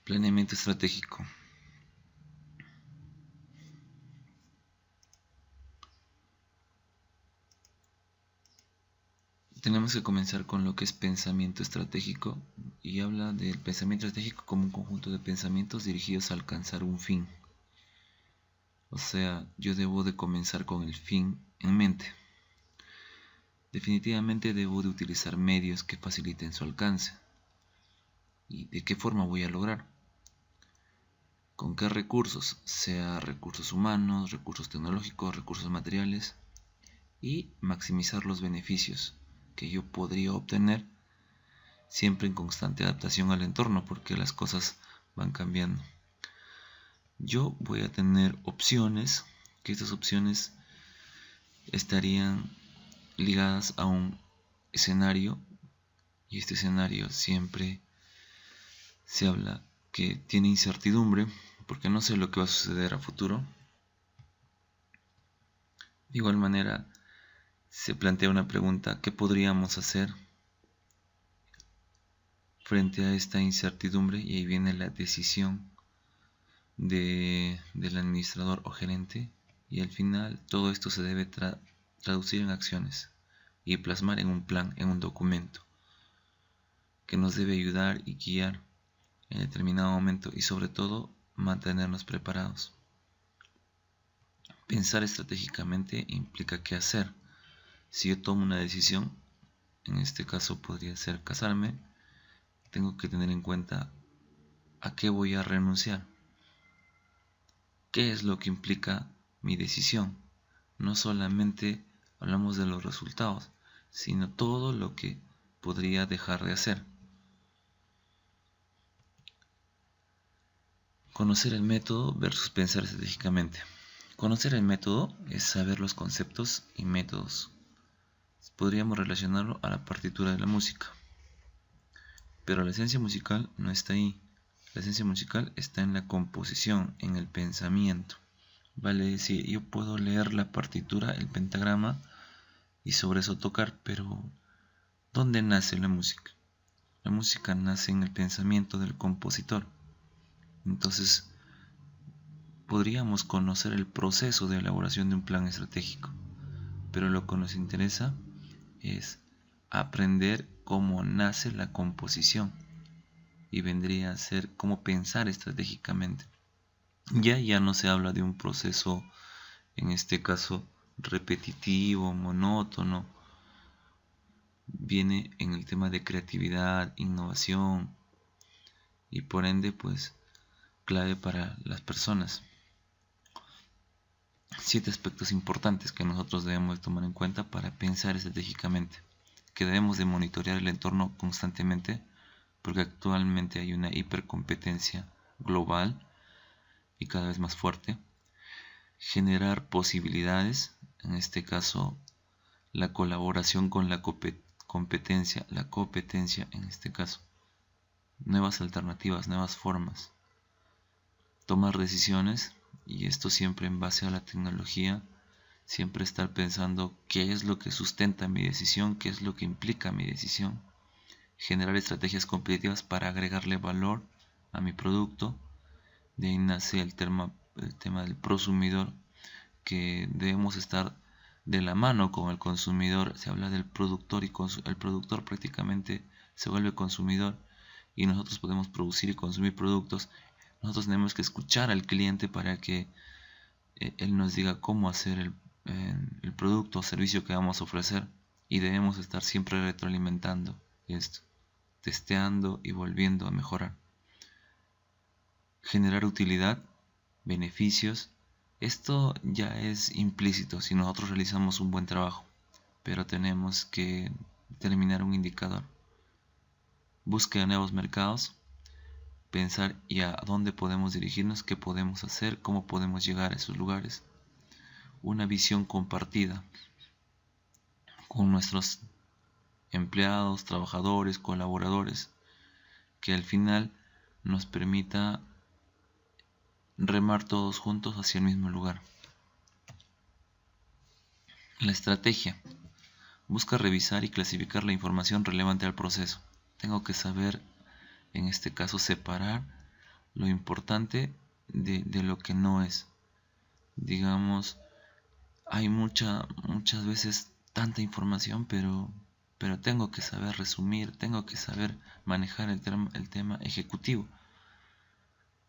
Planeamiento estratégico. Tenemos que comenzar con lo que es pensamiento estratégico, y habla del pensamiento estratégico como un conjunto de pensamientos dirigidos a alcanzar un fin. O sea, yo debo de comenzar con el fin en mente. Definitivamente debo de utilizar medios que faciliten su alcance. ¿Y de qué forma voy a lograr? ¿Con qué recursos? Sea recursos humanos, recursos tecnológicos, recursos materiales, y maximizar los beneficios que yo podría obtener, siempre en constante adaptación al entorno, porque las cosas van cambiando. Yo voy a tener opciones, que estas opciones estarían ligadas a un escenario, y este escenario siempre se habla que tiene incertidumbre, porque no sé lo que va a suceder a futuro. De igual manera, se plantea una pregunta: ¿qué podríamos hacer frente a esta incertidumbre? Y ahí viene la decisión del administrador o gerente, y al final todo esto se debe traducir en acciones y plasmar en un plan, en un documento que nos debe ayudar y guiar en determinado momento, y sobre todo mantenernos preparados. Pensar estratégicamente implica qué hacer. Si yo tomo una decisión, en este caso podría ser casarme, tengo que tener en cuenta a qué voy a renunciar, qué es lo que implica mi decisión. No solamente hablamos de los resultados, sino todo lo que podría dejar de hacer. Conocer el método versus pensar estratégicamente. Conocer el método es saber los conceptos y métodos. Podríamos relacionarlo a la partitura de la música. Pero la esencia musical no está ahí. La esencia musical está en la composición, en el pensamiento. Vale decir, yo puedo leer la partitura, el pentagrama, y sobre eso tocar, pero ¿dónde nace la música? La música nace en el pensamiento del compositor. Entonces, podríamos conocer el proceso de elaboración de un plan estratégico, pero lo que nos interesa es aprender cómo nace la composición, y vendría a ser cómo pensar estratégicamente. Ya no se habla de un proceso, en este caso, repetitivo, monótono. Viene en el tema de creatividad, innovación, y por ende, pues, clave para las personas. 7 aspectos importantes que nosotros debemos tomar en cuenta para pensar estratégicamente: que debemos de monitorear el entorno constantemente, porque actualmente hay una hipercompetencia global y cada vez más fuerte. Generar posibilidades, en este caso la colaboración con la competencia, la competencia en este caso, nuevas alternativas, nuevas formas. Tomar decisiones, y esto siempre en base a la tecnología, siempre estar pensando qué es lo que sustenta mi decisión, qué es lo que implica mi decisión. Generar estrategias competitivas para agregarle valor a mi producto. De ahí nace el tema del prosumidor, que debemos estar de la mano con el consumidor. Se habla del productor, y el productor prácticamente se vuelve consumidor, y nosotros podemos producir y consumir productos. Nosotros tenemos que escuchar al cliente para que él nos diga cómo hacer el producto o servicio que vamos a ofrecer, y debemos estar siempre retroalimentando esto, testeando y volviendo a mejorar. Generar utilidad, beneficios. Esto ya es implícito si nosotros realizamos un buen trabajo, pero tenemos que determinar un indicador. Búsqueda de nuevos mercados, pensar y a dónde podemos dirigirnos, qué podemos hacer, cómo podemos llegar a esos lugares. Una visión compartida con nuestros empleados, trabajadores, colaboradores, que al final nos permita remar todos juntos hacia el mismo lugar. La estrategia busca revisar y clasificar la información relevante al proceso. Tengo que saber, en este caso, separar lo importante de lo que no es. Digamos, hay muchas veces tanta información, pero tengo que saber resumir, tengo que saber manejar el tema ejecutivo.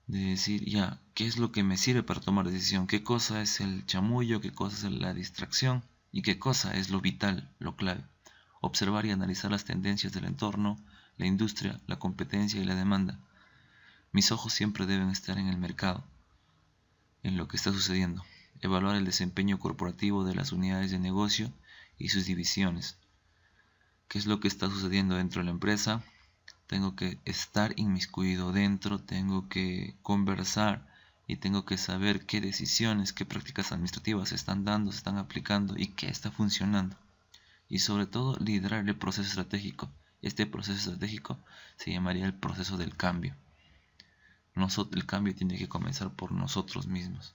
De decir, ya, ¿qué es lo que me sirve para tomar decisión? ¿Qué cosa es el chamullo? ¿Qué cosa es la distracción? ¿Y qué cosa es lo vital, lo clave? Observar y analizar las tendencias del entorno, la industria, la competencia y la demanda. Mis ojos siempre deben estar en el mercado, en lo que está sucediendo. Evaluar el desempeño corporativo de las unidades de negocio y sus divisiones. ¿Qué es lo que está sucediendo dentro de la empresa? Tengo que estar inmiscuido dentro, tengo que conversar y tengo que saber qué decisiones, qué prácticas administrativas se están dando, se están aplicando y qué está funcionando. Y sobre todo, liderar el proceso estratégico. Este proceso estratégico se llamaría el proceso del cambio. El cambio tiene que comenzar por nosotros mismos,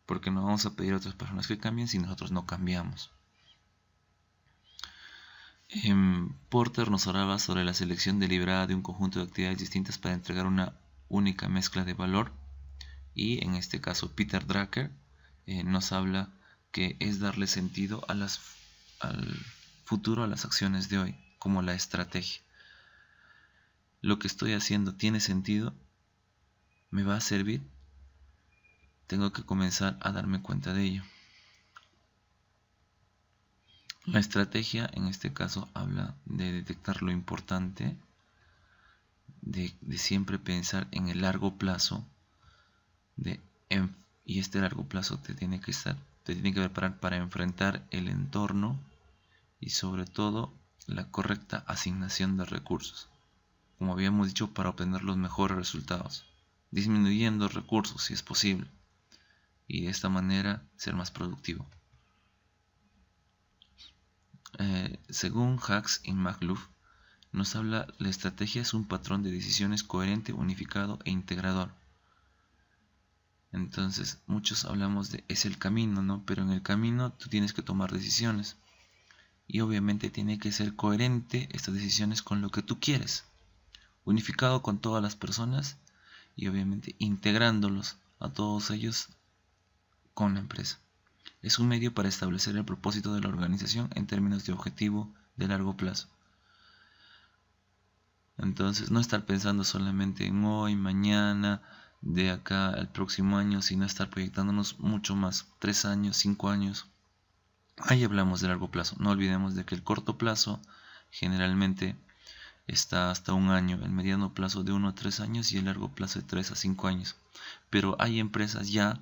porque no vamos a pedir a otras personas que cambien si nosotros no cambiamos. Porter nos hablaba sobre la selección deliberada de un conjunto de actividades distintas para entregar una única mezcla de valor, y en este caso Peter Drucker nos habla que es darle sentido al futuro, a las acciones de hoy, como la estrategia. Lo que estoy haciendo tiene sentido, me va a servir, tengo que comenzar a darme cuenta de ello. La estrategia en este caso habla de detectar lo importante, de siempre pensar en el largo plazo, y este largo plazo te tiene que preparar para enfrentar el entorno y sobre todo la correcta asignación de recursos, como habíamos dicho, para obtener los mejores resultados, disminuyendo recursos si es posible, y de esta manera ser más productivo. Según Hacks y McLuff, nos habla, la estrategia es un patrón de decisiones coherente, unificado e integrador. Entonces, muchos hablamos de es el camino, ¿no? Pero en el camino tú tienes que tomar decisiones. Y obviamente tiene que ser coherente estas decisiones con lo que tú quieres. Unificado con todas las personas y obviamente integrándolos a todos ellos con la empresa. Es un medio para establecer el propósito de la organización en términos de objetivo de largo plazo. Entonces, no estar pensando solamente en hoy, mañana, de acá al próximo año, sino estar proyectándonos mucho más, 3 años, 5 años. Ahí hablamos de largo plazo. No olvidemos de que el corto plazo generalmente está hasta 1 año, el mediano plazo de 1 a 3 años y el largo plazo de 3 a 5 años. Pero hay empresas ya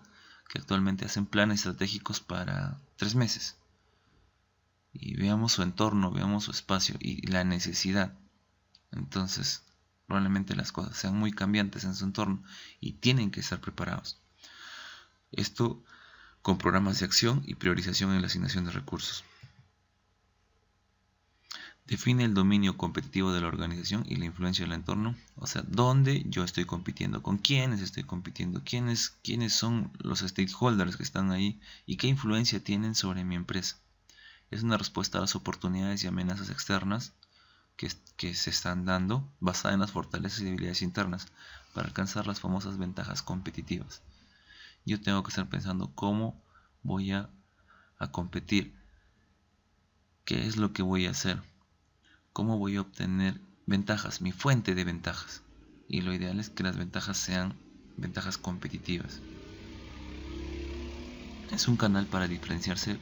que actualmente hacen planes estratégicos para 3 meses. Y veamos su entorno, veamos su espacio y la necesidad. Entonces, probablemente las cosas sean muy cambiantes en su entorno y tienen que estar preparados. Esto con programas de acción y priorización en la asignación de recursos. Define el dominio competitivo de la organización y la influencia del entorno, o sea, dónde yo estoy compitiendo, con quiénes estoy compitiendo, quiénes son los stakeholders que están ahí y qué influencia tienen sobre mi empresa. Es una respuesta a las oportunidades y amenazas externas que se están dando, basada en las fortalezas y debilidades internas, para alcanzar las famosas ventajas competitivas. Yo tengo que estar pensando cómo voy a competir, qué es lo que voy a hacer, cómo voy a obtener ventajas, mi fuente de ventajas. Y lo ideal es que las ventajas sean ventajas competitivas. Es un canal para diferenciarse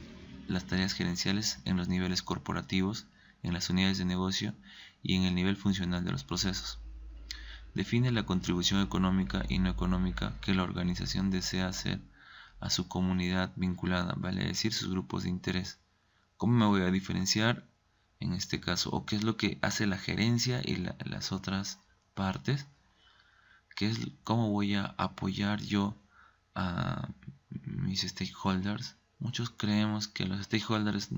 las tareas gerenciales en los niveles corporativos, en las unidades de negocio y en el nivel funcional de los procesos. Define la contribución económica y no económica que la organización desea hacer a su comunidad vinculada, vale decir, sus grupos de interés. ¿Cómo me voy a diferenciar en este caso? ¿O qué es lo que hace la gerencia y las otras partes? ¿Cómo voy a apoyar yo a mis stakeholders? Muchos creemos que los stakeholders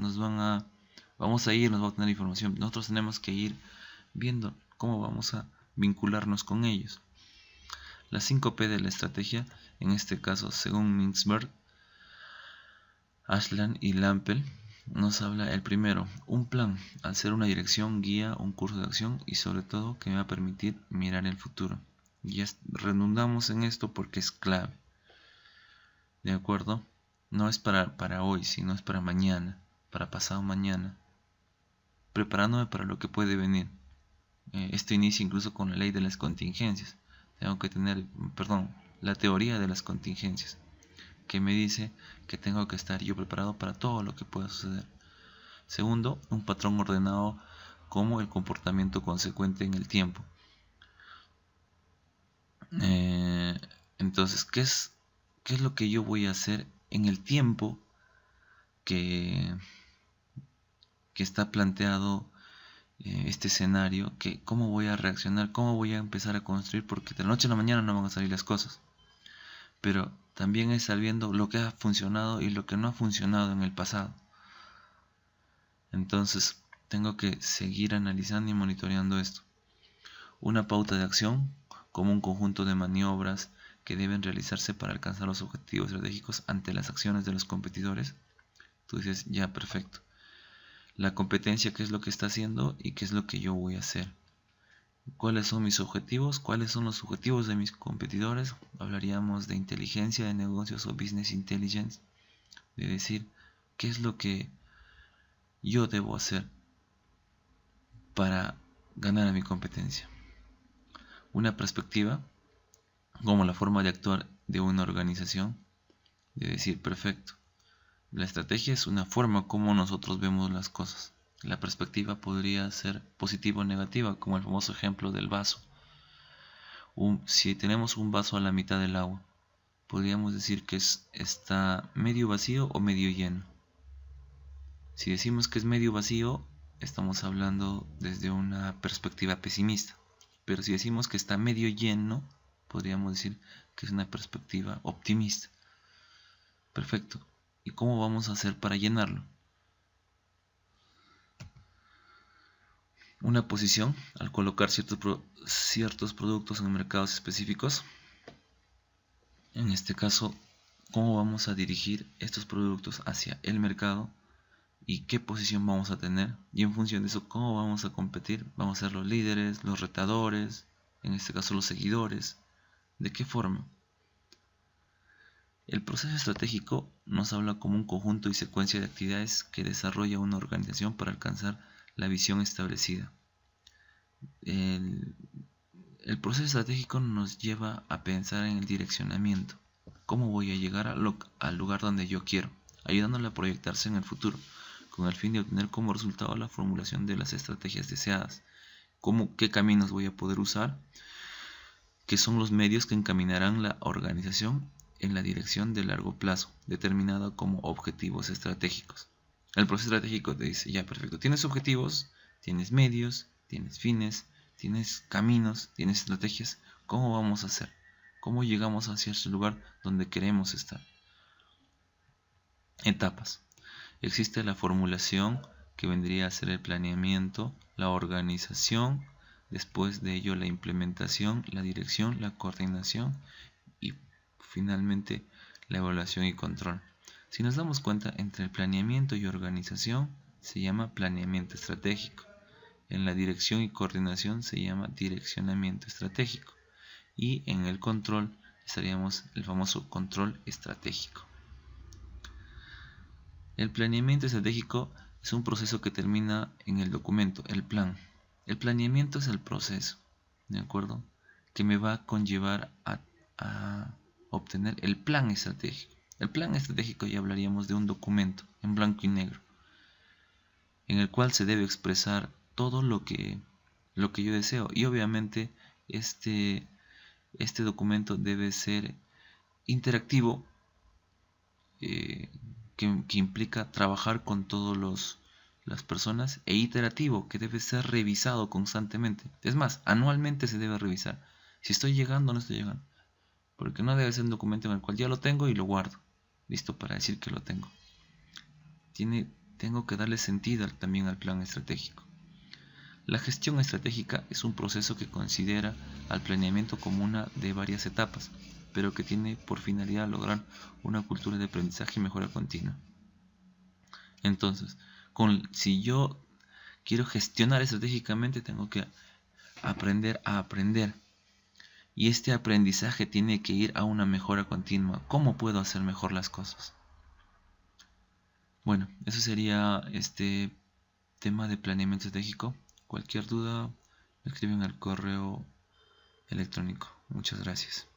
vamos a ir, nos va a obtener información. Nosotros tenemos que ir viendo cómo vamos a vincularnos con ellos. Las 5P de la estrategia, en este caso, según Mintzberg, Ashland y Lampel, nos habla el primero, un plan, al ser una dirección, guía, un curso de acción y sobre todo que me va a permitir mirar el futuro. Ya redundamos en esto porque es clave. ¿De acuerdo? No es para hoy, sino es para mañana, para pasado mañana. Preparándome para lo que puede venir. Esto inicia incluso con la ley de las contingencias. Tengo que tener, la teoría de las contingencias, que me dice que tengo que estar yo preparado para todo lo que pueda suceder. Segundo, un patrón ordenado como el comportamiento consecuente en el tiempo. Entonces, ¿qué es lo que yo voy a hacer en el tiempo que está planteado este escenario? ¿Cómo voy a reaccionar? ¿Cómo voy a empezar a construir? Porque de la noche a la mañana no van a salir las cosas. Pero también es sabiendo lo que ha funcionado y lo que no ha funcionado en el pasado. Entonces, tengo que seguir analizando y monitoreando esto. Una pauta de acción como un conjunto de maniobras que deben realizarse para alcanzar los objetivos estratégicos ante las acciones de los competidores. Tú dices, ya, perfecto. La competencia, ¿qué es lo que está haciendo y qué es lo que yo voy a hacer? ¿Cuáles son mis objetivos? ¿Cuáles son los objetivos de mis competidores? Hablaríamos de inteligencia de negocios o business intelligence, de decir, ¿qué es lo que yo debo hacer para ganar a mi competencia? Una perspectiva como la forma de actuar de una organización, de decir, perfecto, la estrategia es una forma como nosotros vemos las cosas. La perspectiva podría ser positiva o negativa, como el famoso ejemplo del vaso. Si tenemos un vaso a la mitad del agua, podríamos decir que está medio vacío o medio lleno. Si decimos que es medio vacío, estamos hablando desde una perspectiva pesimista. Pero si decimos que está medio lleno, podríamos decir que es una perspectiva optimista. Perfecto. ¿Y cómo vamos a hacer para llenarlo? Una posición, al colocar ciertos productos en mercados específicos. En este caso, ¿cómo vamos a dirigir estos productos hacia el mercado? ¿Y qué posición vamos a tener? Y en función de eso, ¿cómo vamos a competir? ¿Vamos a ser los líderes, los retadores, en este caso los seguidores? ¿De qué forma? El proceso estratégico nos habla como un conjunto y secuencia de actividades que desarrolla una organización para alcanzar la visión establecida. El proceso estratégico nos lleva a pensar en el direccionamiento. ¿Cómo voy a llegar al lugar donde yo quiero? Ayudándole a proyectarse en el futuro, con el fin de obtener como resultado la formulación de las estrategias deseadas. ¿Qué caminos voy a poder usar? Que son los medios que encaminarán la organización en la dirección de largo plazo, determinada como objetivos estratégicos. El proceso estratégico te dice, ya, perfecto, tienes objetivos, tienes medios, tienes fines, tienes caminos, tienes estrategias. ¿Cómo vamos a hacer? ¿Cómo llegamos hacia ese lugar donde queremos estar? Etapas. Existe la formulación, que vendría a ser el planeamiento, la organización, después de ello la implementación, la dirección, la coordinación y finalmente la evaluación y control. Si nos damos cuenta, entre el planeamiento y organización se llama planeamiento estratégico. En la dirección y coordinación se llama direccionamiento estratégico. Y en el control estaríamos el famoso control estratégico. El planeamiento estratégico es un proceso que termina en el documento, el plan. El planeamiento es el proceso, ¿de acuerdo? Que me va a conllevar a obtener el plan estratégico. El plan estratégico ya hablaríamos de un documento en blanco y negro, en el cual se debe expresar todo lo que yo deseo. Y obviamente este documento debe ser interactivo, que implica trabajar con todas las personas, e iterativo, que debe ser revisado constantemente. Es más, anualmente se debe revisar si estoy llegando o no estoy llegando, porque no debe ser un documento en el cual ya lo tengo y lo guardo, listo para decir que lo tengo. Tengo que darle sentido también al plan estratégico. La gestión estratégica es un proceso que considera al planeamiento como una de varias etapas, pero que tiene por finalidad lograr una cultura de aprendizaje y mejora continua. Entonces, si yo quiero gestionar estratégicamente, tengo que aprender a aprender. Y este aprendizaje tiene que ir a una mejora continua. ¿Cómo puedo hacer mejor las cosas? Bueno, eso sería este tema de planeamiento estratégico. Cualquier duda, me escriben al correo electrónico. Muchas gracias.